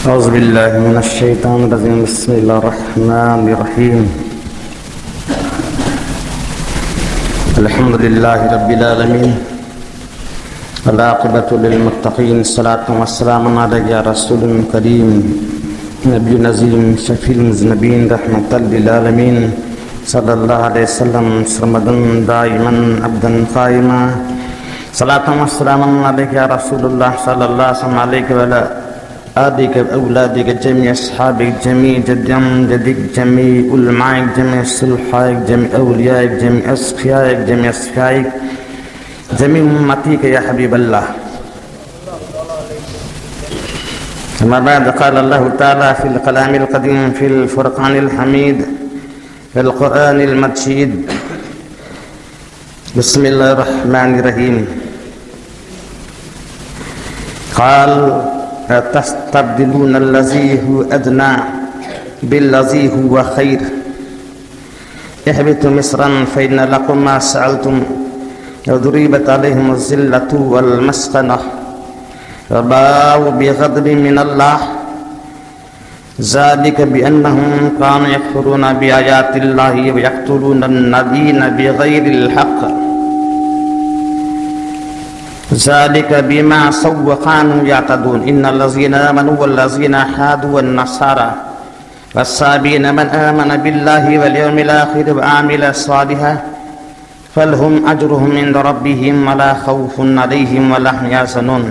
أعوذ بالله من الشيطان الرجيم. بسم الله الرحمن الرحيم. الحمد لله رب العالمين والعاقبة للمتقين. الصلاة والسلام عليك يا رسول كريم نبي نظيم شفيع المذنبين رحمة للعالمين صلى الله عليه وسلم سرمدا دائما عبدا قائما. صلاة والسلام عليك يا رسول الله صلى الله عليه وسلم عليك وعلى آدك أولادك جميع أصحابك جميع جدك جميع علمائك جميع صلحائك جميع أوليائك جميع أصفيائك جميع أصفيائك جميع أمتك يا حبيب الله. أما بعد قال الله تعالى في الكلام القديم في الفرقان الحميد في القرآن المجيد. بسم الله الرحمن الرحيم. قال تستبدلون الذي هو أدنى بالذي هو خير اهبطوا مصرا فإن لكم ما سألتم وضربت عليهم الذلة والمسكنة وباءوا بغضب من الله ذلك بأنهم كانوا يكفرون بآيات الله ويقتلون النبيين بغير الحق ذلك بما عصوا وكانوا يعتدون. إن الذين آمنوا والذين هادوا والنصارى والصابين من آمن بالله واليوم الآخر وعمل صالحا فلهم أجرهم عند ربهم ولا خوف عليهم ولا هم يحزنون.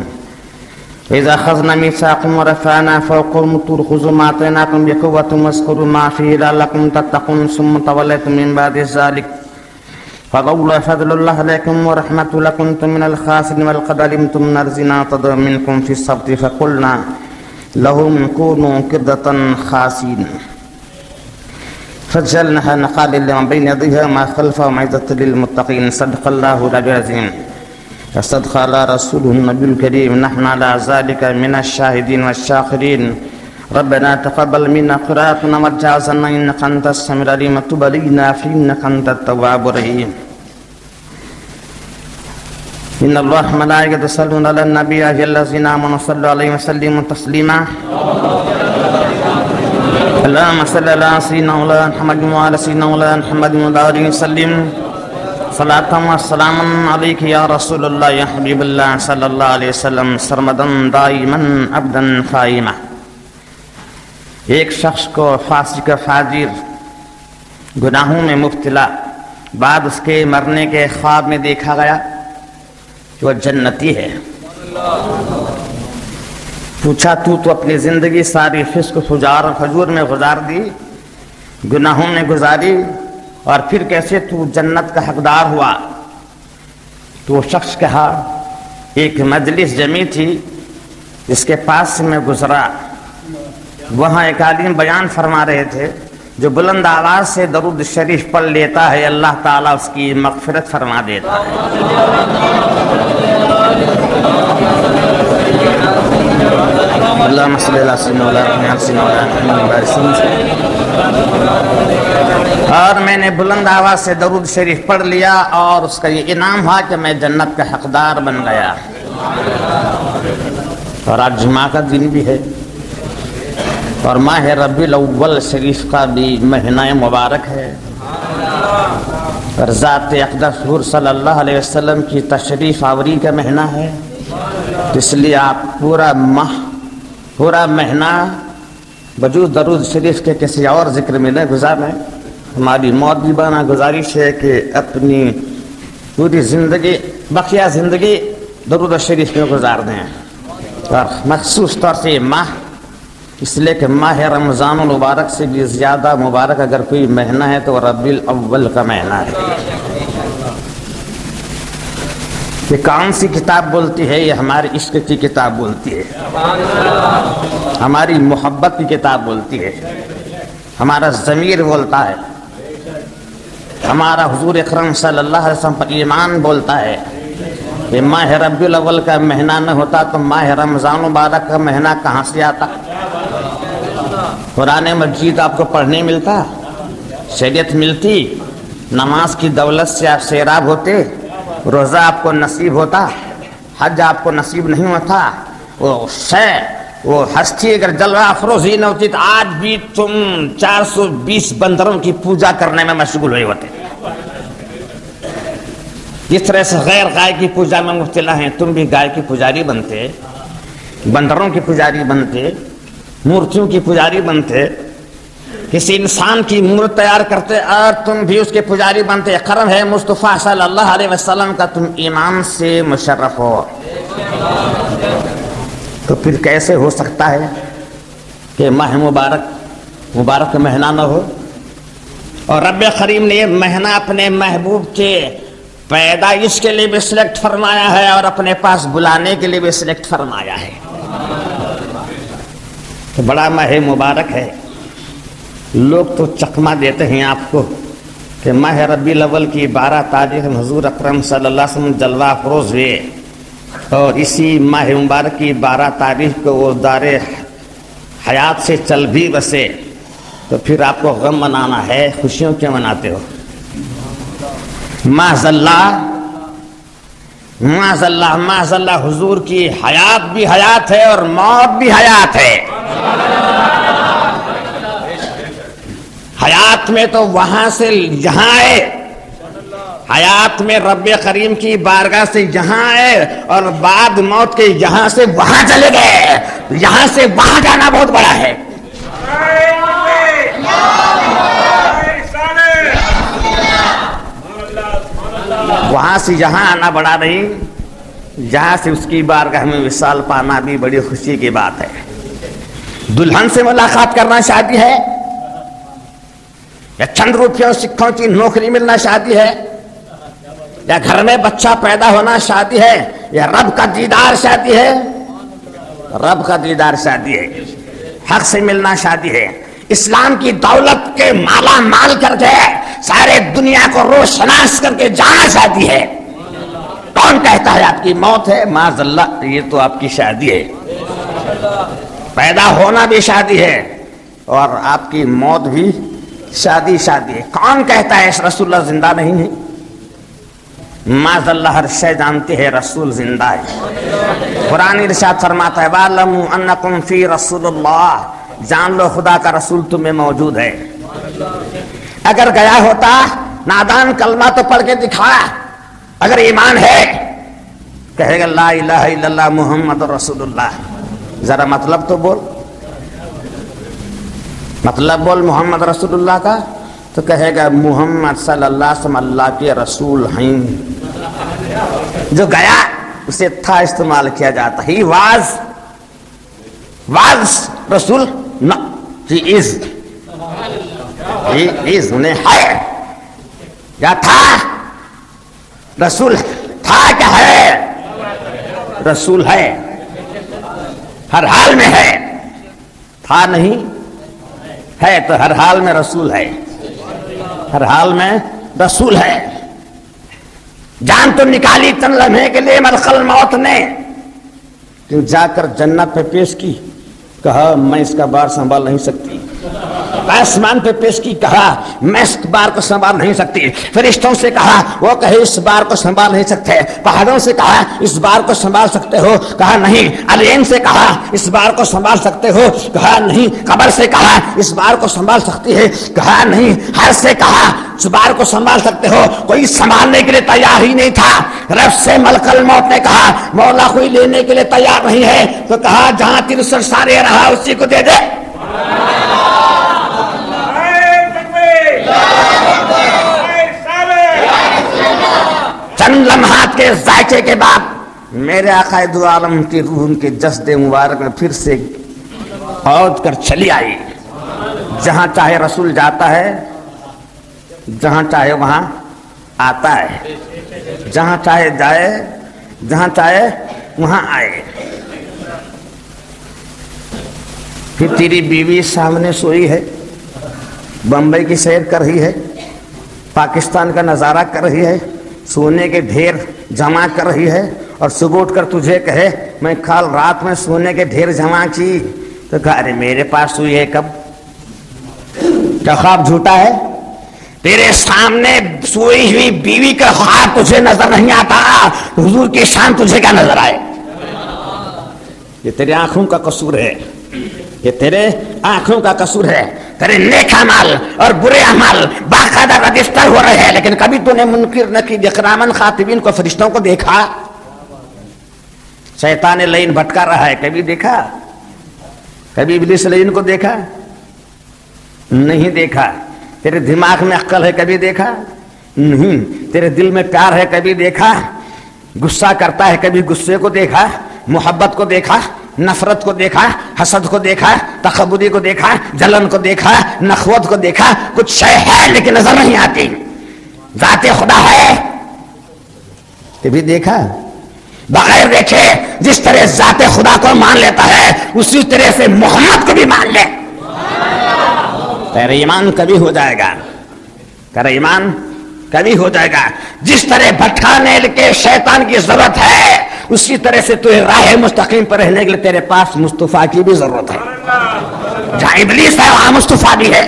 إذا أخذنا ميثاقكم ورفعنا فوقكم الطور خذوا ما آتيناكم بقوة واذكروا ما فيه لعلكم تتقون ثم توليتم من بعد ذلك فلولا فضل الله عليكم ورحمته لكنتم من الخاسرين ولقد علمتم أن الذين اعتدوا منكم في السبت فقلنا لهم كونوا قردة خاسئين فجعلناها نقالا لمن بين يديها وما خلفها وموعظة للمتقين. صدق الله العظيم وصدق على رسوله النبي الكريم. نحن على ذلك من الشاهدين والشاكرين. ربنا تقبل منا قراءتنا وارجعنا إنك أنت السميع العليم وتب علينا إنك أنت التواب الرحيم. إن الله وملائكته يصلون على النبي يا أيها الذين آمنوا صلوا عليه وسلموا تسليما. اللهم صل على سيدنا مولانا محمد وعلى سيدنا مولانا محمد وعلى وسلم صلاة والسلام عليك يا رسول الله يا حبيب الله صلى الله عليه وسلم سرمدا دائما عبدا قائما. ایک شخص کو فاسق فاجر گناہوں میں مبتلا بعد اس کے مرنے کے خواب میں دیکھا گیا کہ وہ جنتی ہے. پوچھا تو اپنی زندگی ساری فسق فجار اور فجور میں گزار دی گناہوں میں گزاری اور پھر کیسے تو جنت کا حقدار ہوا؟ تو وہ شخص کہا ایک مجلس جمی تھی اس کے پاس سے میں گزرا. وہاں ایک عالم بیان فرما رہے تھے جو بلند آواز سے درود شریف پڑھ لیتا ہے اللہ تعالیٰ اس کی مغفرت فرما دیتا ہے. اللہم صلی اللہ علیہ وسلم. اور میں نے بلند آواز سے درود شریف پڑھ لیا اور اس کا یہ انعام ہوا کہ میں جنت کا حقدار بن گیا. اور آج جمعہ کا دن بھی ہے اور ماہ ربیع الاول شریف کا بھی مہینہ مبارک ہے اور ذات اقدس حضور صلی اللہ علیہ وسلم کی تشریف آوری کا مہینہ ہے. اس لیے آپ پورا مہینہ بجوز درود شریف کے کسی اور ذکر میں نہ گزاریں. ہماری مؤدبانہ گزارش ہے کہ اپنی پوری زندگی بقیہ زندگی درود شریف میں گزار دیں اور مخصوص طور سے ماہ اس لیے کہ ماہ رمضان المبارک سے بھی زیادہ مبارک اگر کوئی مہینہ ہے تو ربیع الاول کا مہینہ ہے. یہ کون سی کتاب بولتی ہے؟ یہ ہمارے عشق کی کتاب بولتی ہے، ہماری محبت کی کتاب بولتی ہے، ہمارا ضمیر بولتا ہے، ہمارا حضور اکرم صلی اللہ علیہ وسلم پر ایمان بولتا ہے. یہ ماہ ربیع الاول کا مہینہ نہ ہوتا تو ماہ رمضان المبارک کا مہینہ کہاں سے آتا؟ قرآن مجید آپ کو پڑھنے ملتا، شریعت ملتی، نماز کی دولت سے آپ سیراب ہوتے، روزہ آپ کو نصیب ہوتا، حج آپ کو نصیب نہیں ہوتا، وہ شے وہ ہستی اگر جلوہ افروزی نہ ہوتی تو آج بھی تم 420 بندروں کی پوجا کرنے میں مشغول ہوئے ہوتے. جس طرح سے غیر گائے کی پوجا میں مبتلا ہیں، تم بھی گائے کی پجاری بنتے، بندروں کی پجاری بنتے، مورتیوں کی پجاری بنتے، کسی انسان کی مورت تیار کرتے اور تم بھی اس کے پجاری بنتے. کرم ہے مصطفیٰ صلی اللہ علیہ وسلم کا تم ایمان سے مشرف ہو. تو پھر کیسے ہو سکتا ہے کہ ماہ مبارک مہینہ نہ ہو؟ اور رب کریم نے یہ مہینہ اپنے محبوب کے پیدائش کے لیے بھی سلیکٹ فرمایا ہے اور اپنے پاس بلانے کے لیے بھی سلیکٹ فرمایا ہے. تو بڑا ماہ مبارک ہے. لوگ تو چکما دیتے ہیں آپ کو کہ ماہ ربیع الاول کی 12 تاریخ حضور اکرم صلی اللہ علیہ وسلم جلوہ افروز ہوئے اور اسی ماہ مبارک کی 12 تاریخ کو وہ دار حیات سے چل بھی بسے. تو پھر آپ کو غم منانا ہے، خوشیوں کیوں مناتے ہو؟ معاذ اللہ معاذ اللہ معاذ اللہ، حضور کی حیات بھی حیات ہے اور موت بھی حیات ہے. حیات میں تو وہاں سے یہاں آئے، حیات میں رب کریم کی بارگاہ سے یہاں آئے اور بعد موت کے یہاں سے وہاں چلے گئے. یہاں سے وہاں جانا بہت بڑا ہے. وہاں سے یہاں آنا بڑا نہیں، یہاں سے اس کی بارگاہ میں وصال پانا بھی بڑی خوشی کی بات ہے. دلہن سے ملاقات کرنا شادی ہے، یا چند روپیوں سکھوں کی نوکری ملنا شادی ہے، یا گھر میں بچہ پیدا ہونا شادی ہے، یا رب کا دیدار شادی ہے. رب کا دیدار شادی ہے، حق سے ملنا شادی ہے. اسلام کی دولت کے مالا مال کر کے سارے دنیا کو روشناس کر کے جانا شادی ہے. کون کہتا ہے آپ کی موت ہے؟ معاذ اللہ، یہ تو آپ کی شادی ہے. پیدا ہونا بھی شادی ہے اور آپ کی موت بھی شادی ہے. کون کہتا ہے رسول اللہ زندہ نہیں ہے؟ معاذ اللہ، ہر شے جانتے ہیں رسول زندہ ہے. قرآن ارشاد فرماتا ہے وَاعْلَمُوا أَنَّكُمْ فِي رَسُولِ اللَّهِ، جان لو خدا کا رسول تمہیں موجود ہے. اگر گیا ہوتا نادان کلمہ تو پڑھ کے دکھا، اگر ایمان ہے کہے گا لا الہ الا اللہ محمد رسول اللہ. ذرا مطلب تو بول، مطلب بول محمد رسول اللہ کا. تو کہے گا محمد صلی اللہ علیہ وسلم اللہ کے رسول ہیں. جو گیا اسے تھا استعمال کیا جاتا. ہی واز رسول، نو ہی از انہیں ہے. کیا تھا رسول؟ تھا کیا ہے؟ رسول ہے، ہر حال میں ہے. تھا نہیں ہے تو ہر حال میں رسول ہے، ہر حال میں رسول ہے. جان تو نکالی چند لمحے کے لیے ملکل موت نے، جا کر جنت پہ پیش کی، کہا میں اس کا بار سنبھال نہیں سکتی. آسمان پہ پیش کی، کہا میں اس بار کو سنبھال نہیں سکتی. فرشتوں سے کہا، وہ کہے اس بار کو سنبھال نہیں سکتے. پہاڑوں سے کہا اس بار کو سنبھال سکتے ہو، کہا نہیں. الین سے کہا اس بار کو سنبھال سکتے ہو، کہا نہیں. قبر سے کہا اس بار کو سنبھال سکتی ہے، کہا نہیں. ہر سے کہا اس بار کو سنبھال سکتے ہو، کوئی سنبھالنے کے لیے تیار ہی نہیں تھا. رب سے ملکل موت نے کہا مولا کوئی لینے کے لیے تیار نہیں ہے، تو کہا جہاں 63 سارے رہا اسی کو دے دے. چند لمحات کے ذائقے کے بعد میرے آقا دو عالم کی روح ان کے جسد مبارک میں پھر سے عود کر چلی آئی. جہاں چاہے رسول جاتا ہے، جہاں چاہے وہاں آتا ہے، جہاں چاہے جائے، جہاں چاہے وہاں آئے. پھر تیری بیوی سامنے سوئی ہے، بمبئی کی سیر کر رہی ہے، پاکستان کا نظارہ کر رہی ہے، سونے کے ڈھیر جمع کر رہی ہے، اور صبح اٹھ کر تجھے کہے میں کل رات میں سونے کے ڈھیر جمع کی، تو کہا ارے میرے پاس سوئی ہے کب؟ کیا خواب جھوٹا ہے؟ تیرے سامنے سوئی ہوئی بیوی کا خواب تجھے نظر نہیں آتا، حضور کی شان تجھے کیا نظر آئے؟ یہ تیری آنکھوں کا قصور ہے، یہ تیرے آنکھوں کا قصور ہے. تیرے نیک اعمال اور برے اعمال باقاعدہ رجسٹر ہو رہے ہیں، لیکن کبھی تو نے منکر نہ کی اکراماً خاطبین کو، فرشتوں کو دیکھا؟ شیطان لعین بھٹکا رہا ہے، کبھی دیکھا؟ کبھی ابلیس لعین کو دیکھا؟ نہیں دیکھا. تیرے دماغ میں عقل ہے، کبھی دیکھا؟ نہیں. تیرے دل میں پیار ہے، کبھی دیکھا؟ غصہ کرتا ہے، کبھی غصے کو دیکھا؟ محبت کو دیکھا؟ نفرت کو دیکھا؟ حسد کو دیکھا؟ تکبری کو دیکھا؟ جلن کو دیکھا؟ نخوت کو دیکھا؟ کچھ شے ہے لیکن نظر نہیں آتی. ذات خدا ہے، کبھی دیکھا؟ بغیر دیکھے جس طرح ذات خدا کو مان لیتا ہے اسی طرح سے محمد کو بھی مان لے. تیرا ایمان کبھی ہو جائے گا، تیرا ایمان کبھی ہو جائے گا. جس طرح بھٹکانے کے شیطان کی ضرورت ہے اسی طرح سے تجھے راہ مستقیم پر رہنے کے لیے تیرے پاس مصطفیٰ کی بھی ضرورت ہے. جہاں ابلیس ہے وہاں مصطفیٰ بھی ہے.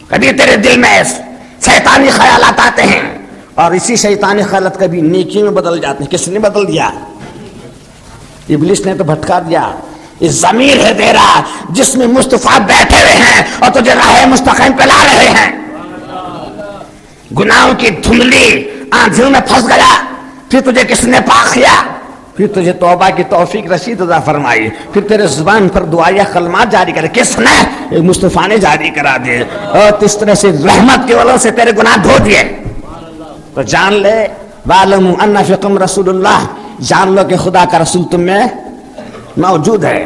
کبھی تیرے دل میں شیطانی خیالات آتے ہیں اور اسی شیطانی خیالات کبھی نیکی میں بدل جاتے ہیں. کس نے بدل دیا؟ ابلیس نے تو بھٹکا دیا. یہ ضمیر ہے تیرا جس میں مصطفیٰ بیٹھے ہوئے ہیں اور تجھے راہ مستقیم پہ لا رہے ہیں. گناہوں کی دھندلی آنکھوں میں پھنس گیا، پھر تجھے کس نے پاک کیا؟ پھر تجھے توبہ کی توفیق رشید عطا فرمائی، پھر تیرے زبان پر دعائیں کلمات جاری کرے. کس نے؟ مصطفیٰ نے جاری کرا دیے اور اس طرح سے رحمت کے وجہ سے تیرے گناہ دھو دیے. تو جان لے وَاعْلَمُوا أَنَّ فِيكُمْ رَسُولُ اللَّهِ، جان لو کہ خدا کا رسول تم میں موجود ہے.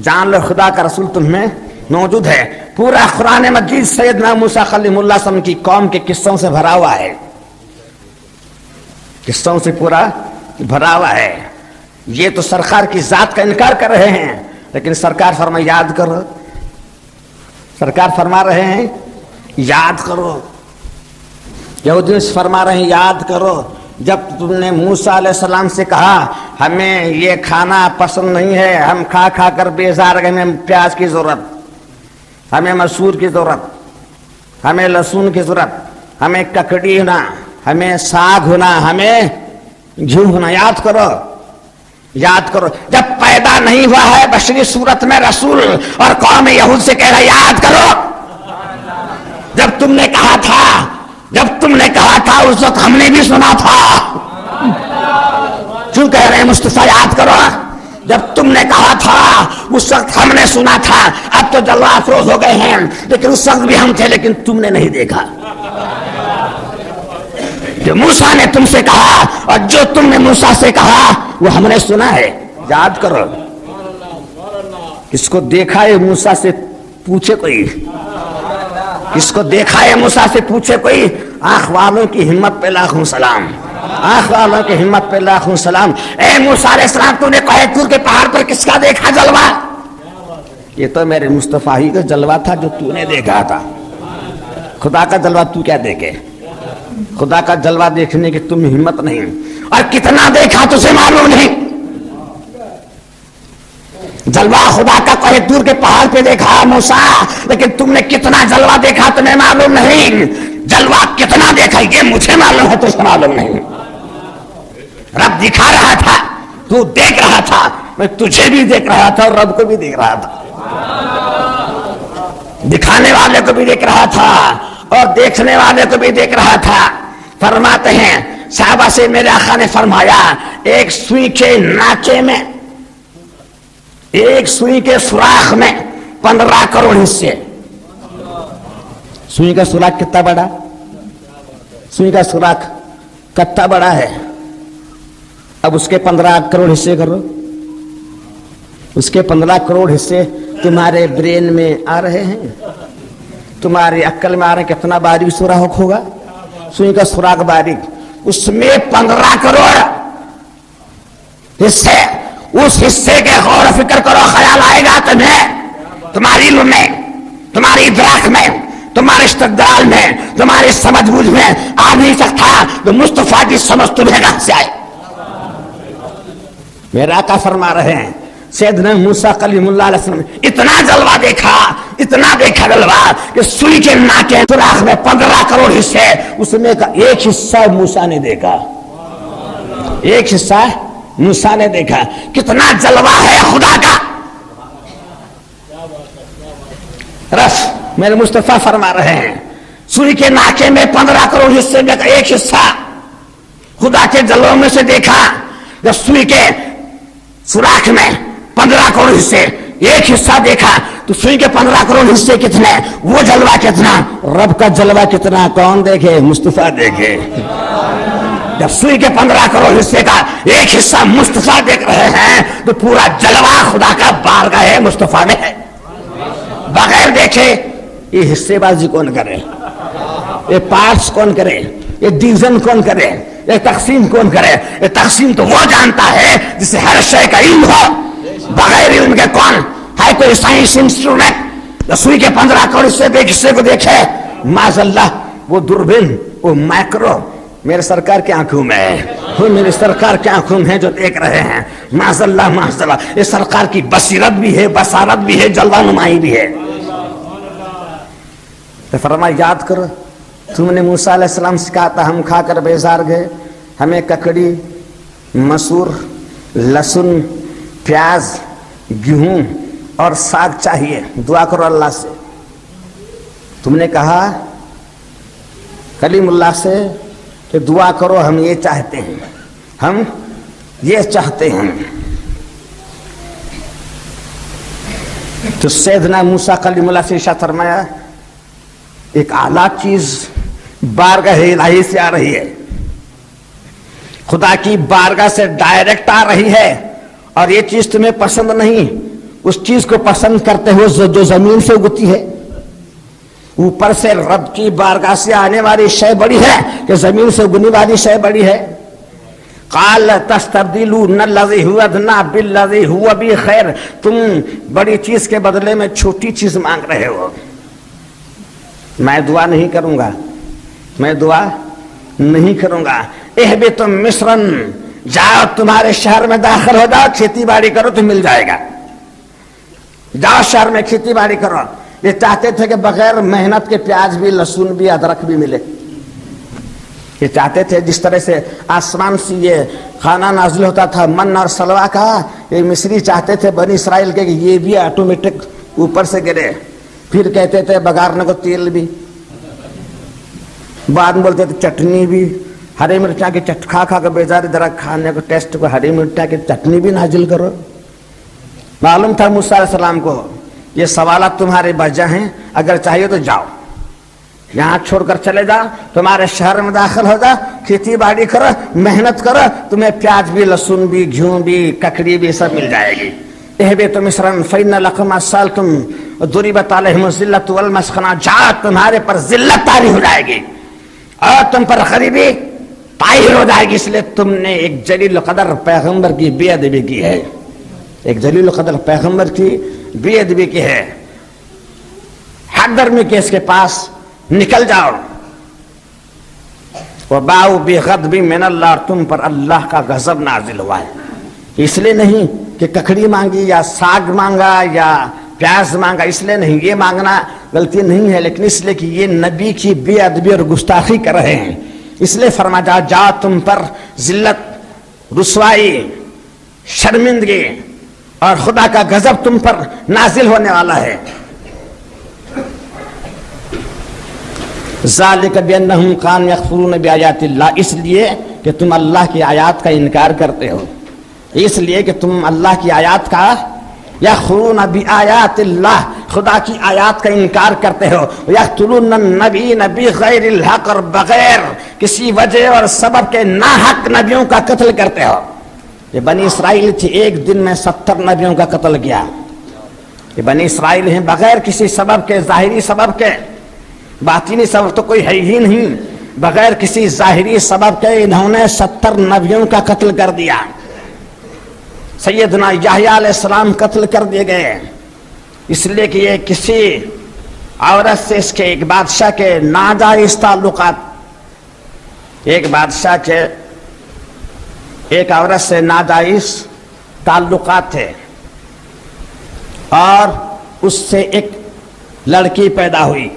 جان لو خدا کا رسول تم میں موجود ہے. پورا قرآن مجید سیدنا موسیٰ کلیم اللہ صلی اللہ علیہ وسلم کی قوم کے قصوں سے بھرا ہوا ہے، قصوں سے پورا بھرا ہوا ہے. یہ تو سرکار کی ذات کا انکار کر رہے ہیں، لیکن سرکار فرما یاد کرو، سرکار فرما رہے ہیں یاد کرو. یہودی فرما رہے ہیں یاد کرو جب تم نے موسیٰ علیہ السلام سے کہا ہمیں یہ کھانا پسند نہیں ہے، ہم کھا کھا کر بیزار گئے، ہمیں پیاز کی ضرورت، ہمیں مسور کی ضرورت، ہمیں لہسن کی ضرورت، ہمیں ککڑی ہونا، ہمیں ساگ ہونا، ہمیں گھی ہونا. یاد کرو، یاد کرو. جب پیدا نہیں ہوا ہے بشری صورت میں رسول اور قوم یہود سے کہہ رہا یاد کرو. جب تم نے کہا تھا، جب تم نے کہا تھا اس وقت ہم نے بھی سنا تھا. کیوں کہہ رہے ہیں مصطفیٰ یاد کرو؟ جب تم نے کہا تھا اس وقت ہم نے سنا تھا. اب تو جلوہ افروز ہو گئے ہیں لیکن اس وقت بھی ہم تھے، لیکن تم نے نہیں دیکھا. جو موسیٰ نے تم سے کہا اور جو تم نے موسیٰ سے کہا وہ ہم نے سنا ہے. یاد کرو. کس کو دیکھا ہے موسیٰ سے پوچھے کوئی؟ کس کو دیکھا ہے موسیٰ سے پوچھے کوئی؟ آنکھ والوں کی ہمت پہ لاکھوں سلام، آنکھ والوں کی ہمت پہ لاکھوں سلام. اے موسیٰ علیہ السلام تو نے کوہ طور کے پہاڑ پر کس کا دیکھا جلوہ؟ یہ تو میرے مصطفیٰ ہی کا جلوہ تھا جو تو نے دیکھا تھا. خدا کا جلوہ تو کیا دیکھے؟ خدا کا جلوہ دیکھنے کی تم ہمت نہیں، اور کتنا دیکھا تجھے معلوم نہیں. جلوہ خدا کا کوہ طور کے پہاڑ پہ دیکھا موسیٰ، لیکن تم نے کتنا جلوہ دیکھا تمہیں معلوم نہیں. جلوہ کتنا دیکھا یہ مجھے معلوم ہے، تجھے معلوم نہیں. رب دکھا رہا تھا، تو دیکھ رہا تھا، میں تجھے بھی دیکھ رہا تھا اور رب کو بھی دیکھ رہا تھا. دکھانے والے کو بھی دیکھ رہا تھا اور دیکھنے والے کو بھی دیکھ رہا تھا. فرماتے ہیں صحابہ سے میرے آقا نے فرمایا ایک سوئی کے ناکے میں، ایک سوئی کے سوراخ میں 15 کروڑ حصے. سوئی کا سوراخ کتنا بڑا؟ سوئی کا سوراخ کتنا بڑا ہے؟ اب اس کے 15 کروڑ حصے کرو. اس کے 15 کروڑ حصے تمہارے برین میں آ رہے ہیں، تمہاری عقل میں آ رہے ہیں. کتنا باریک سوراخ ہوگا؟ سوئی کا سوراخ باریک، اس میں 15 کروڑ حصے. اس حصے کے غور و فکر کرو، خیال آئے گا تمہیں، تمہاری علم میں، تمہاری ادراک میں، تمہارے استدلال میں، تمہاری سمجھ بوجھ میں آ نہیں سکتا. تو مصطفیٰ کی سمجھ تمہیں کہاں سے آئے؟ میرا آقا فرما رہے ہیں سیدنا موسیٰ کلیم اللہ علیہ السلام اتنا جلوہ دیکھا، اتنا دیکھا جلوہ کہ سوئی کے ناکے سوراخ میں 15 کروڑ حصے، اس میں کا ایک حصہ موسیٰ نے دیکھا، ایک حصہ موسیٰ نے دیکھا کتنا جلوہ ہے خدا کا. رس میرے مصطفیٰ فرما رہے ہیں سوئی کے ناکے میں 15 کروڑ حصے میں ایک حصہ خدا کے جلووں میں سے دیکھا. جب سوئی کے سوراخ میں 15 کروڑ حصے ایک حصہ دیکھا تو سوئی کے 15 کروڑ حصے کتنے, وہ جلوہ کتنا, رب کا جلوہ کتنا, کون دیکھے؟ مصطفیٰ دیکھے. جب سوئی کے 15 کروڑ حصے کا ایک حصہ مصطفیٰ دیکھ رہے ہیں تو پورا جلوہ خدا کا بارگاہ مصطفیٰ میں ہے. بغیر دیکھے یہ حصے بازی کون کرے, یہ پارٹس کون کرے, یہ ڈویژن کون کرے, یہ تقسیم کون کرے؟ یہ تقسیم تو وہ جانتا ہے جسے ہر شے کا علم ہو. بغیر علم کے کون ہے کوئی سائنس انسٹرومنٹ سوئی کے 15 کروڑ حصے ایک حصے کو دیکھے؟ معاذ اللہ. وہ دوربین, وہ مائکرو میرے سرکار کی آنکھوں میں ہے, وہ میرے سرکار کی آنکھوں میں جو دیکھ رہے ہیں. معاذ اللہ معاذ اللہ. یہ سرکار کی بصیرت بھی ہے, بصارت بھی ہے, جلوہ نمائی بھی ہے. تو فرمایا یاد کرو تم نے موسیٰ علیہ السلام سے کہا تھا ہم کھا کر بیزار گئے, ہمیں ککڑی, مسور, لہسن, پیاز, گیہوں اور ساگ چاہیے, دعا کرو اللہ سے. تم نے کہا کلیم اللہ سے کہ دعا کرو ہم یہ چاہتے ہیں, ہم یہ چاہتے ہیں. تو سیدنا موسیٰ کلیم اللہ سے ارشاد فرمایا ایک اعلیٰ چیز بارگاہ الہی سے آ رہی ہے, خدا کی بارگاہ سے ڈائریکٹ آ رہی ہے, اور یہ چیز تمہیں پسند نہیں. اس چیز کو پسند کرتے ہو جو زمین سے اگتی ہے. اوپر سے رب کی بارگاہ سے آنے والی شے بڑی ہے کہ زمین سے اگنے والی شے بڑی ہے؟ قال تستبدلون الذی هو ادنی بالذی هو بخیر. تم بڑی چیز کے بدلے میں چھوٹی چیز مانگ رہے ہو. میں دعا نہیں کروں گا, میں دعا نہیں کروں گا. اہبط مصرا, جاؤ تمہارے شہر میں داخل ہو جاؤ, کھیتی باڑی کرو تو مل جائے گا. جاؤ شہر میں کھیتی باڑی کرو. یہ چاہتے تھے کہ بغیر محنت کے پیاز بھی, لہسن بھی, ادرک بھی ملے. یہ چاہتے تھے جس طرح سے آسمان سے یہ کھانا نازل ہوتا تھا من اور سلوا کا, یہ مصری چاہتے تھے بنی اسرائیل کے کہ یہ بھی آٹومیٹک اوپر سے گرے. پھر کہتے تھے بگارنے کو تیل بھی, بعد میں بولتے تھے چٹنی بھی, ہری مرچا کی کھا کھا کے بیزار ذرا کھانے کو ٹیسٹ کو ہری مرچا کی چٹنی بھی نازل کرو. معلوم تھا موسیٰ علیہ السلام کو یہ سوالات تمہارے بجا ہیں, اگر چاہیے تو جاؤ یہاں چھوڑ کر چلے جاؤ, تمہارے شہر میں داخل ہو جاؤ, کھیتی باڑی کرو, محنت کرو, تمہیں پیاز بھی, لہسن بھی, گھیوں بھی, ککڑی بھی سب مل جائے گی. اہبطوا مصرا فإن لكم ما سألتم ضربت عليهم الذلة والمسكنة. جاؤ تمہارے پر ذلت طاری ہو جائے گی اور تم پر غریبی طاہر ہو جائے گی. اس لیے تم نے ایک جلیل القدر پیغمبر کی بے ادبی کی ہے, ایک جلیل القدر پیغمبر کی بے ادبی کی ہے. حق درمی کے اس کے پاس نکل جاؤ. وباؤ بغضب من اللہ, اور تم پر اللہ کا غضب نازل ہوا ہے. اس لیے نہیں کہ ککڑی مانگی یا ساگ مانگا یا پیاز مانگا, اس لیے نہیں, یہ مانگنا غلطی نہیں ہے, لیکن اس لیے کہ یہ نبی کی بے ادبی اور گستاخی کر رہے ہیں. اس لیے فرمایا جا تم پر ذلت, رسوائی, شرمندگی اور خدا کا غضب تم پر نازل ہونے والا ہے. ذالک بانہم کانوا یکفرون بآیات اللہ, اس لیے کہ تم اللہ کی آیات کا انکار کرتے ہو, اس لیے کہ تم اللہ کی آیات کا یکفرون بآیات اللہ, خدا کی آیات کا انکار کرتے ہو. یقتلون النبیین بغیر الحق, اور بغیر کسی وجہ اور سبب کے ناحق نبیوں کا قتل کرتے ہو. یہ بنی اسرائیل تھی, ایک دن میں 70 نبیوں کا قتل کیا. یہ بنی اسرائیل ہیں, بغیر کسی سبب کے, ظاہری سبب کے, باطنی سبب تو کوئی ہے ہی نہیں, بغیر کسی ظاہری سبب کے انہوں نے 70 نبیوں کا قتل کر دیا. سیدنا یحییٰ علیہ السلام قتل کر دیے گئے, اس لیے کہ یہ کسی عورت سے, اس کے ایک بادشاہ کے ناجائز تعلقات, ایک بادشاہ کے ایک عورت سے ناجائز تعلقات تھے, اور اس سے ایک لڑکی پیدا ہوئی.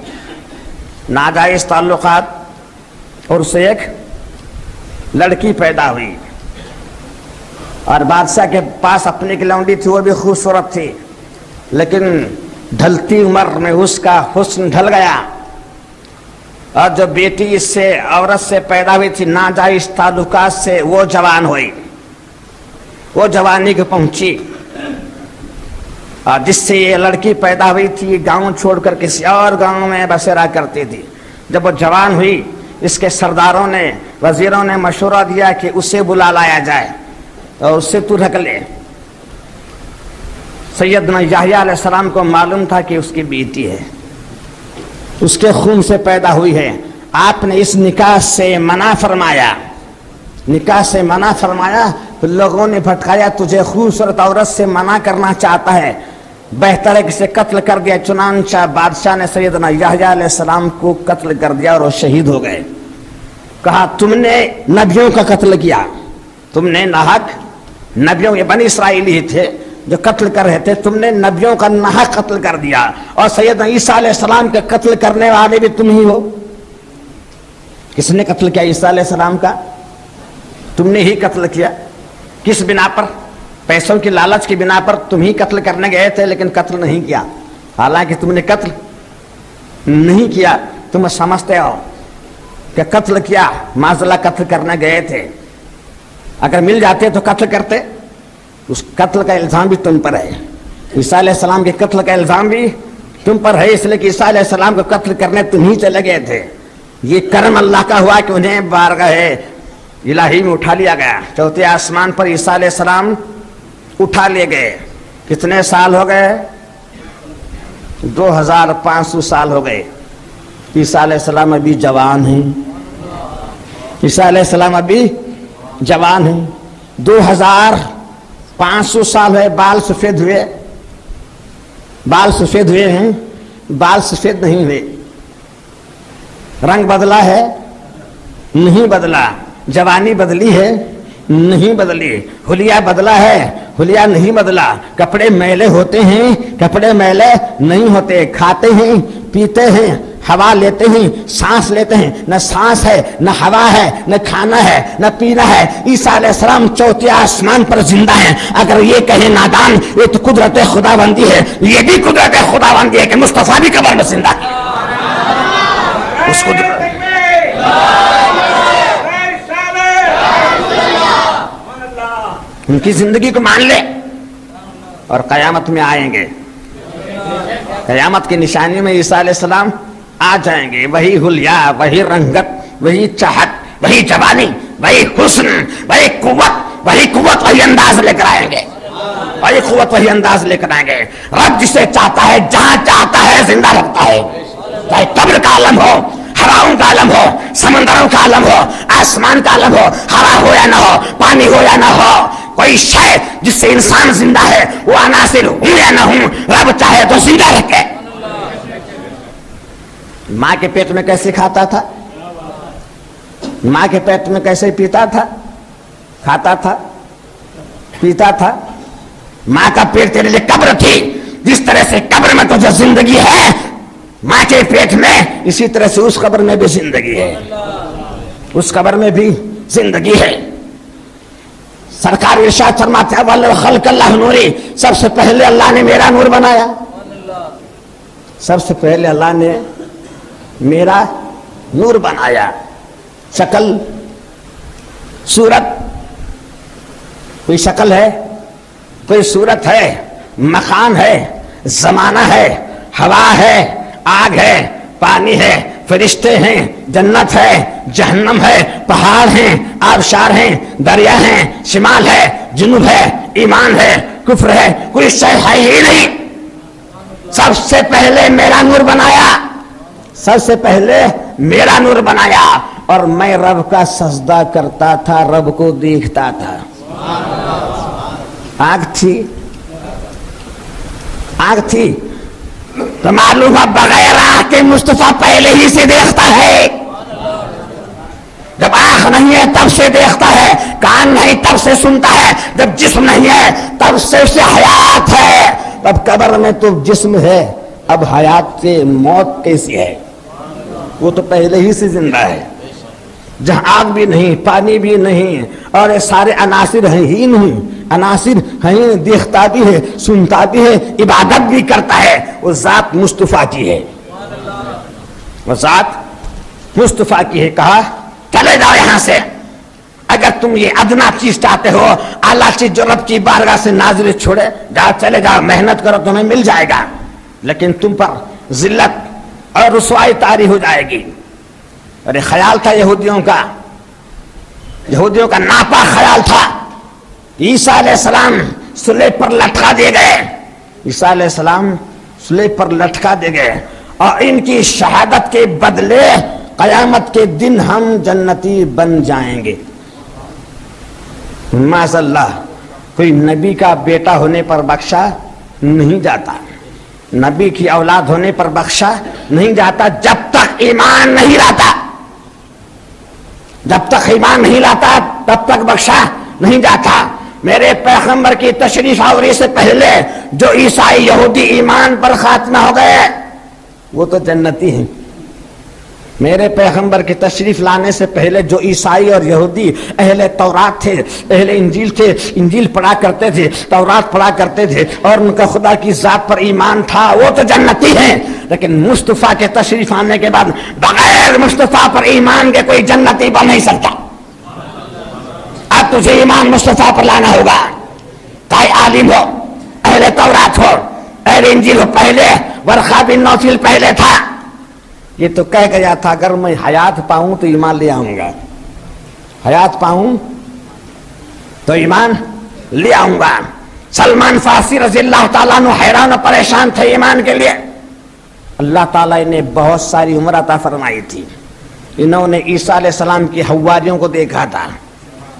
ناجائز تعلقات اور اس سے ایک لڑکی پیدا ہوئی. اور بادشاہ کے پاس اپنی ایک لونڈی تھی، وہ بھی خوبصورت تھی، لیکن ڈھلتی عمر میں اس کا حسن ڈھل گیا، اور جو بیٹی اس سے عورت سے پیدا ہوئی تھی ناجائز تعلقات سے، وہ جوان ہوئی، وہ جوانی کو پہنچی، اور جس سے یہ لڑکی پیدا ہوئی تھی گاؤں چھوڑ کر کسی اور گاؤں میں بسیرا کرتی تھی۔ جب وہ جوان ہوئی، اس کے سرداروں نے، وزیروں نے مشورہ دیا کہ اسے بلا لایا جائے اور اس سے تو رکھ لے۔ سیدنا یحییٰ علیہ السلام کو معلوم تھا کہ اس کی بیٹی ہے، اس کے خون سے پیدا ہوئی ہے، آپ نے اس نکاح سے منع فرمایا، نکاح سے منع فرمایا، لوگوں نے بھٹکایا تجھے خوبصورت عورت سے منع کرنا چاہتا ہے، بہتر ہے کہ اسے قتل کر دیا۔ چنانچہ بادشاہ نے سیدنا یحییٰ علیہ السلام کو قتل کر دیا اور وہ شہید ہو گئے۔ کہا تم نے نبیوں کا قتل کیا، تم نے ناحق نبیوں، یہ بنی اسرائیلی ہی تھے جو قتل کر رہے تھے، تم نے نبیوں کا ناحق قتل کر دیا، اور سیدنا عیسیٰ علیہ السلام کے قتل کرنے والے بھی تم ہی ہو۔ کس نے قتل کیا عیسیٰ علیہ السلام کا؟ تم نے ہی قتل کیا۔ کس بنا پر؟ پیسوں کی لالچ کی بنا پر تم ہی قتل کرنے گئے تھے، لیکن قتل نہیں کیا، حالانکہ تم نے قتل نہیں کیا، تم سمجھتے ہو کہ قتل کیا، معذلہ قتل کرنے گئے تھے، اگر مل جاتے تو قتل کرتے۔ اس قتل کا الزام بھی تم پر ہے، عیسیٰ علیہ السلام کے قتل کا الزام بھی تم پر ہے، اس لیے کہ عیسیٰ علیہ السلام کو قتل کرنے تم ہی چلے گئے تھے۔ یہ کرم اللہ کا ہوا کہ انہیں بارگاہ الہی میں اٹھا لیا گیا، چوتھے آسمان پر عیسیٰ علیہ السلام اٹھا لیے گئے۔ کتنے سال ہو گئے؟ 2500 سال ہو گئے۔ عیسیٰ علیہ السلام ابھی جوان ہیں، عیسیٰ علیہ السلام ابھی جوان ہیں۔ 2500 سال ہوئے، بال سفید ہوئے، بال سفید ہوئے ہیں، بال سفید نہیں ہوئے۔ رنگ بدلا ہے؟ نہیں بدلا۔ جوانی بدلی ہے؟ نہیں بدلی۔ حلیہ بدلا ہے؟ حلیہ نہیں بدلا۔ کپڑے میلے ہوتے ہیں؟ کپڑے میلے نہیں ہوتے۔ کھاتے ہیں، پیتے ہیں، ہوا لیتے ہیں، سانس لیتے ہیں، نہ سانس ہے، نہ ہوا ہے، نہ کھانا ہے، نہ پینا ہے۔ عیسیٰ علیہ السلام چوتھے آسمان پر زندہ ہیں۔ اگر یہ کہیں نادان، یہ تو قدرت خدا بندی ہے، یہ بھی قدرت خدا بندی ہے کہ مصطفیٰ بھی قبر میں زندہ ہے۔ اس قدرت ان کی زندگی کو مان لے اور قیامت میں آئیں گے، قیامت کی نشانی میں عیسیٰ علیہ السلام آ جائیں گے۔ وہی حلیہ، وہی رنگت، وہی چاہت، وہی جوانی، وہی حسن، وہی قوت، وہی انداز لے کر آئیں گے، وہی قوت، وہی انداز لے کر آئیں گے۔ رب جسے چاہتا ہے جہاں چاہتا ہے زندہ رکھتا ہے، چاہے قبر کا عالم ہو، ہواؤں کا عالم ہو، سمندروں کا عالم ہو، آسمان کا عالم ہو، ہوا ہو یا نہ ہو، پانی ہو یا نہ ہو، کوئی شے جس سے انسان زندہ ہے وہ عناصر ہوں یا نہ ہوں، رب چاہے تو زندہ رکھے۔ ماں کے پیٹ میں کیسے کھاتا تھا؟ ماں کے پیٹ میں کیسے پیتا تھا؟ کھاتا تھا، پیتا تھا۔ ماں کا پیٹ تیرے لیے قبر تھی، جس طرح سے قبر میں تجھے زندگی ہے ماں کے پیٹ میں، اسی طرح سے اس قبر میں بھی زندگی ہے، اس قبر میں بھی زندگی ہے۔ سرکار ارشاد فرماتے ہیں وَلَخَلْقَ اللَّهُ نُورِ، سب سے پہلے اللہ نے میرا نور بنایا، سب سے پہلے اللہ نے میرا نور بنایا۔ شکل، صورت، کوئی شکل ہے، کوئی صورت ہے، مکان ہے، زمانہ ہے، ہوا ہے، آگ ہے، پانی ہے، فرشتے ہیں، جنت ہے، جہنم ہے، پہاڑ ہیں، آبشار ہیں، دریا ہیں، شمال ہے، جنوب ہے، ایمان ہے، کفر ہے، کوئی شے ہے ہی نہیں۔ سب سے پہلے میرا نور بنایا، سب سے پہلے میرا نور بنایا، اور میں رب کا سجدہ کرتا تھا، رب کو دیکھتا تھا۔ آگ تھی، آگ تھی تو معلوم ہے بغیر آنکھ کے مصطفیٰ پہلے ہی سے دیکھتا ہے۔ جب آنکھ نہیں ہے تب سے دیکھتا ہے، کان نہیں تب سے سنتا ہے، جب جسم نہیں ہے تب سے اسے حیات ہے۔ اب قبر میں تو جسم ہے، اب حیات سے موت کیسی ہے؟ وہ تو پہلے ہی سے زندہ ہے۔ جہاں آگ بھی نہیں، پانی بھی نہیں، اور یہ سارے عناصر ہیں ہی نہیں، عناصر ہیں، دیکھتا بھی ہے، سنتا بھی ہے، عبادت بھی کرتا ہے، وہ ذات مصطفیٰ کی ہے، وہ ذات مصطفیٰ کی ہے۔ کہا چلے جاؤ یہاں سے، اگر تم یہ ادنا چیز چاہتے ہو، اعلیٰ چیز جو رب کی بارگاہ سے نازل چھوڑے، جاؤ چلے جاؤ، محنت کرو تمہیں مل جائے گا، لیکن تم پر ذلت اور رسوائی طاری ہو جائے گی۔ اور یہ خیال تھا یہودیوں کا ناپاک خیال تھا۔ عیسیٰ علیہ السلام صلیب پر لٹکا دیے گئے، عیسیٰ علیہ السلام صلیب پر لٹکا دیے گئے، اور ان کی شہادت کے بدلے قیامت کے دن ہم جنتی بن جائیں گے۔ معاذ اللہ، کوئی نبی کا بیٹا ہونے پر بخشا نہیں جاتا، نبی کی اولاد ہونے پر بخشا نہیں جاتا، جب تک ایمان نہیں لاتا، جب تک ایمان نہیں لاتا تب تک بخشا نہیں جاتا۔ میرے پیغمبر کی تشریف آوری سے پہلے جو عیسائی یہودی ایمان پر خاتمہ ہو گئے وہ تو جنتی ہیں۔ میرے پیغمبر کی تشریف لانے سے پہلے جو عیسائی اور یہودی اہل تورات تھے، اہل انجیل تھے، انجیل پڑھا کرتے تھے، تورات پڑھا کرتے تھے، اور ان کا خدا کی ذات پر ایمان تھا، وہ تو جنتی ہیں۔ لیکن مصطفیٰ کے تشریف آنے کے بعد بغیر مصطفیٰ پر ایمان کے کوئی جنتی بن نہیں سکتا۔ اب تجھے ایمان مصطفیٰ پر لانا ہوگا، چاہے عالم ہو، اہل تورات ہو، اہل انجیل ہو۔ پہلے ورقہ بن نوفل پہلے تھا، یہ تو کہہ گیا تھا اگر میں حیات پاؤں تو ایمان لے آؤں گا، حیات پاؤں تو ایمان لے آؤں گا۔ سلمان فارسی رضی اللہ تعالیٰ عنہ حیران و پریشان تھے ایمان کے لیے۔ اللہ تعالیٰ نے بہت ساری عمر عطا فرمائی تھی، انہوں نے عیسیٰ علیہ السلام کی حواریوں کو دیکھا تھا،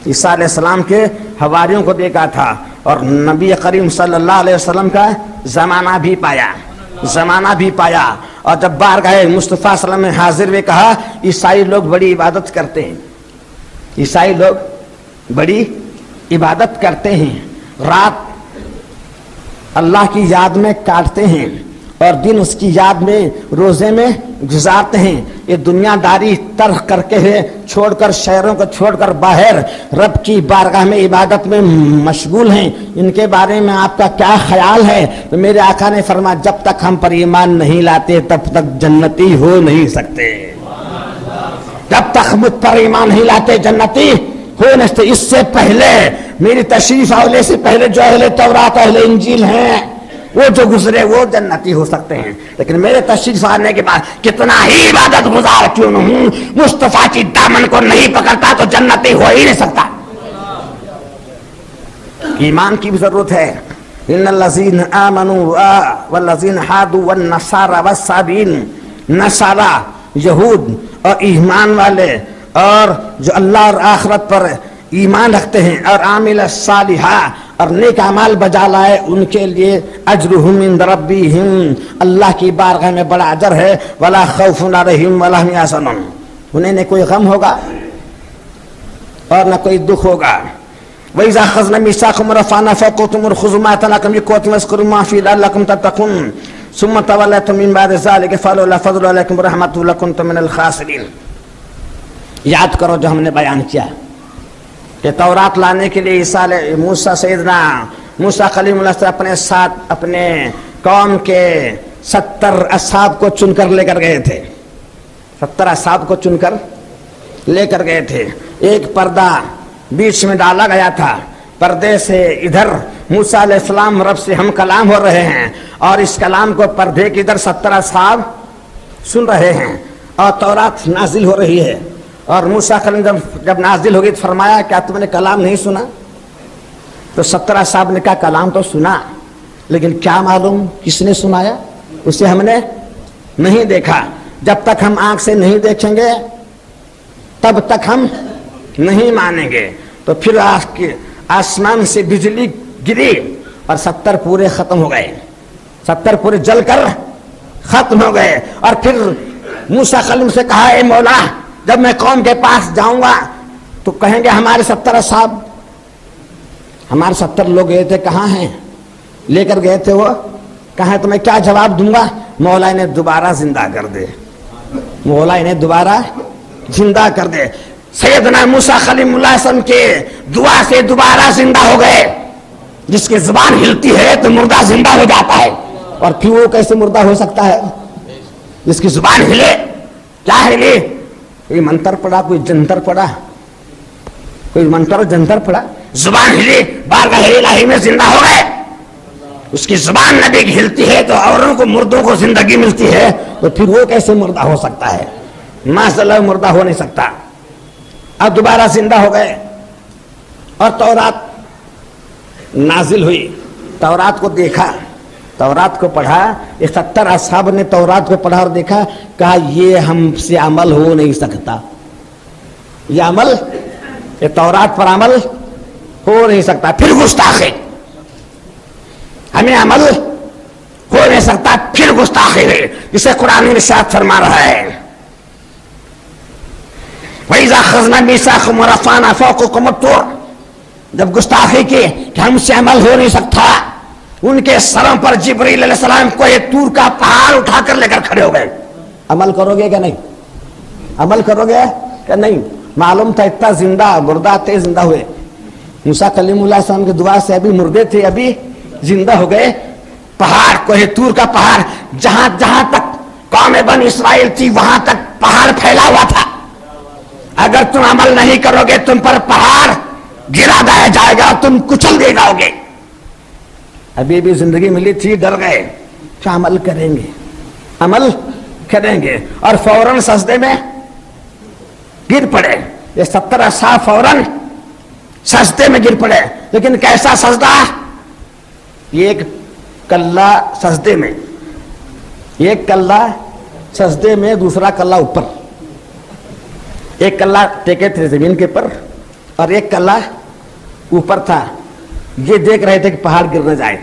عیسیٰ علیہ السلام کے حواریوں کو دیکھا تھا، اور نبی کریم صلی اللہ علیہ وسلم کا زمانہ بھی پایا، اور جب بارگاہ مصطفیٰ صلی اللہ علیہ وسلم میں حاضر ہوئے کہا عیسائی لوگ بڑی عبادت کرتے ہیں، عیسائی لوگ بڑی عبادت کرتے ہیں، رات اللہ کی یاد میں کاٹتے ہیں اور دن اس کی یاد میں روزے میں گزارتے ہیں، یہ دنیا داری ترک کر کے ہے، چھوڑ کر شہروں کو چھوڑ کر باہر رب کی بارگاہ میں عبادت میں مشغول ہیں، ان کے بارے میں آپ کا کیا خیال ہے؟ تو میرے آقا نے فرمایا جب تک ہم پر ایمان نہیں لاتے تب تک جنتی ہو نہیں سکتے، جب تک مجھ پر ایمان نہیں لاتے جنتی ہو نہیں سکتے۔ اس سے پہلے میری تشریف آنے سے پہلے جو اہل تورات اہل انجیل ہیں وہ جو گزرے وہ جنتی ہو سکتے ہیں، لیکن میرے تشریف آنے کے بعد کتنا ہی عبادت گزار کیوں نہ ہوں، مصطفیٰ کی دامن کو نہیں پکڑتا تو جنتی ہو ہی نہیں سکتا۔ ایمان کی بھی ضرورت ہے۔ ان الذین آمنوا والذین ہادوا والنصارى والصابئین، نصارہ یہود اور ایمان والے اور جو اللہ اور آخرت پر ایمان رکھتے ہیں اور عامل الصالحہ اور نیک اعمال بجا لائے، ان کے لیے اجرہم عند ربہم، اللہ کی بارگاہ میں بڑا اجر ہے، ولا خوف علیہم ولا هم یحزنون، انہیں نہ کوئی غم ہوگا اور نہ کوئی دکھ ہوگا۔ وَإِذَا أَخَذْنَا مِيثَاقَكُمْ وَرَفَعْنَا فَوْقَكُمُ الطُّورَ خُذُوا مَا آتَيْنَاكُمْ بِقُوَّةٍ وَاذْكُرُوا مَا فِيهِ لَعَلَّكُمْ تَتَّقُونَ ثُمَّ تَوَلَّيْتُم مِّن بَعْدِ ذَلِكَ فَلَوْلَا فَضْلُ اللَّهِ وَرَحْمَتُهُ لَكُنتُم مِّنَ الْخَاسِرِينَ۔ یاد کرو جو ہم نے بیان کیا کہ تورات لانے کے لیے موسیٰ سیدنا موسیٰ کلیم اللہ سے اپنے ساتھ اپنے قوم کے 70 اصحاب کو چن کر لے کر گئے تھے، 70 اصحاب کو چن کر لے کر گئے تھے۔ ایک پردہ بیچ میں ڈالا گیا تھا، پردے سے ادھر موسیٰ علیہ السلام رب سے ہم کلام ہو رہے ہیں اور اس کلام کو پردے کی ادھر 70 اصحاب سن رہے ہیں اور تورات نازل ہو رہی ہے۔ اور موسیٰ کلیم جب نازل ہوگی تو فرمایا کیا تم نے کلام نہیں سنا؟ تو 70 اصحاب نے کہا کلام تو سنا، لیکن کیا معلوم کس نے سنایا، اسے ہم نے نہیں دیکھا۔ جب تک ہم آنکھ سے نہیں دیکھیں گے تب تک ہم نہیں مانیں گے۔ تو پھر آسمان سے بجلی گری اور 70 پورے ختم ہو گئے، 70 پورے جل کر ختم ہو گئے۔ اور پھر موسیٰ کلیم سے کہا اے مولا جب میں قوم کے پاس جاؤں گا تو کہیں گے ہمارے 70 اصحاب، ہمارے 70 لوگ گئے تھے کہاں ہیں، لے کر گئے تھے وہ کہاں، تو میں کیا جواب دوں گا؟ مولا انہیں دوبارہ زندہ کر دے، مولا انہیں دوبارہ زندہ کر دے۔ سیدنا موسیٰ کلیم اللہ علیہ وسلم کے دعا سے دوبارہ زندہ ہو گئے. جس کی زبان ہلتی ہے تو مردہ زندہ ہو جاتا ہے. اور پھر وہ کیسے مردہ ہو سکتا ہے؟ جس کی زبان ہلے. کیا ہلے؟ کوئی منتر پڑا, کوئی جنتر پڑا, کوئی منتر جنتر پڑا, زبان ہلی, بارگاہ الہی میں زندہ ہو گئے. اس کی زبان نبی کی ہلتی ہے تو اوروں کو, مردوں کو زندگی ملتی ہے, تو پھر وہ کیسے مردہ ہو سکتا ہے؟ ماشاءاللہ مردہ ہو نہیں سکتا. اب دوبارہ زندہ ہو گئے اور تورات نازل ہوئی. تورات کو دیکھا, تورات کو پڑھا. یہ 70 اصحاب نے تورات کو پڑھا اور دیکھا, کہا یہ ہم سے عمل ہو نہیں سکتا. یہ عمل, یہ تورات پر عمل ہو نہیں سکتا. پھر گستاخی, ہمیں عمل ہو نہیں سکتا, پھر گستاخی ہے. جسے قرآن ارشاد فرما رہا ہے, وَإِذَا أَخَذْنَا مِيثَاقَكُمْ وَرَفَعْنَا فَوْقَكُمُ الطُّورَ, جب گستاخی کی کہ ہم سے عمل ہو نہیں سکتا, ان کے سروں پر جبریل علیہ السلام کو یہ طور کا پہاڑ اٹھا کر لے کر کھڑے ہو گئے. عمل کرو گے کہ نہیں؟ عمل کرو گے کہ نہیں؟ معلوم تھا اتنا زندہ مردہ تھے, زندہ ہوئے. موسیٰ کلیم اللہ علیہ السلام کی دعا سے ابھی مردے تھے, ابھی زندہ ہو گئے. پہاڑ کوہ طور کا پہاڑ, جہاں جہاں تک قوم بنی اسرائیل تھی وہاں تک پہاڑ پھیلا ہوا تھا. اگر تم عمل نہیں کرو گے تم پر پہاڑ گرا دیا جائے گا, تم کچل دے جاؤ گے. ابھی بھی زندگی ملی تھی, ڈر گئے کیا عمل کریں گے, عمل کریں گے, اور فوراً سجدے میں گر پڑے. یہ 70 اصحاب فوراً سجدے میں گر پڑے. لیکن کیسا سجدہ؟ ایک کلہ سجدے میں, ایک کلہ سجدے میں, دوسرا کلہ اوپر. ایک کلہ ٹیکے تھے زمین کے پر اور ایک کلہ اوپر تھا. یہ دیکھ رہے تھے کہ پہاڑ گر نہ جائے.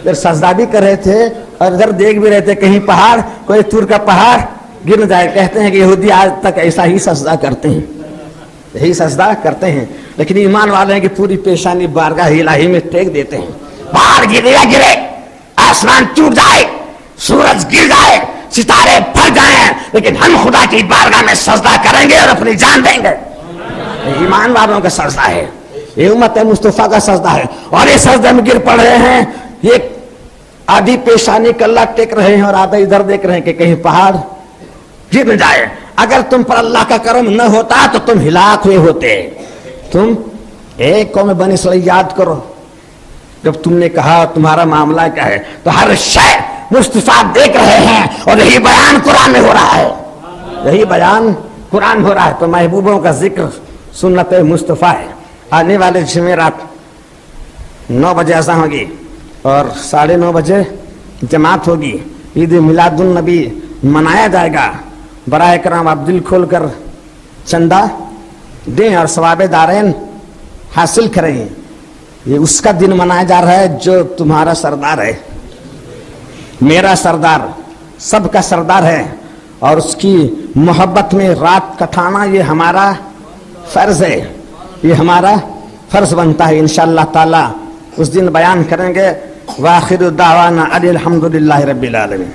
پھر سجدہ بھی کر رہے تھے اور ادھر دیکھ بھی رہے تھے کہیں پہاڑ, کوئی طور کا پہاڑ گر نہ جائے. کہتے ہیں کہ یہودی آج تک ایسا ہی سجدہ کرتے ہیں, یہی سجدہ کرتے ہیں. لیکن ایمان والے ہیں کہ پوری پیشانی بارگاہ الہی میں ٹیک دیتے ہیں. پہاڑ گرے یا گرے, آسمان ٹوٹ جائے, سورج گر جائے, ستارے پھٹ جائیں, لیکن ہم خدا کی بارگاہ میں سجدہ کریں گے اور اپنی جان دیں گے. ایمان والوں کا سجدہ ہے, یہ امت مصطفیٰ کا سجدہ ہے. اور یہ سجدہ میں گر پڑ رہے ہیں, یہ آدھی پیشانی کلہ ٹیک رہے ہیں اور آدھا ادھر دیکھ رہے ہیں کہ کہیں پہاڑ گر نہ جائے. اگر تم پر اللہ کا کرم نہ ہوتا تو تم ہلاک ہوئے ہوتے. تم ایک قوم بنی اسرائیل یاد کرو, جب تم نے کہا تمہارا معاملہ کیا ہے, تو ہر شے مصطفیٰ دیکھ رہے ہیں اور یہی بیان قرآن میں ہو رہا ہے, یہی بیان قرآن ہو رہا ہے. تو محبوبوں کا ذکر سنت مصطفیٰ ہے. آنے والے جمعرات 9 بجے اذان ہوگی اور 9:30 بجے جماعت ہوگی. عید میلاد النبی منایا جائے گا. برائے کرام آپ دل کھول کر چندہ دیں اور ثواب دارین حاصل کریں. یہ اس کا دن منایا جا رہا ہے جو تمہارا سردار ہے, میرا سردار, سب کا سردار ہے. اور اس کی محبت میں رات کٹانا یہ ہمارا فرض ہے, یہ ہمارا فرض بنتا ہے. انشاءاللہ تعالی اس دن بیان کریں گے. وآخر دعوانا الحمدللہ رب العالمین.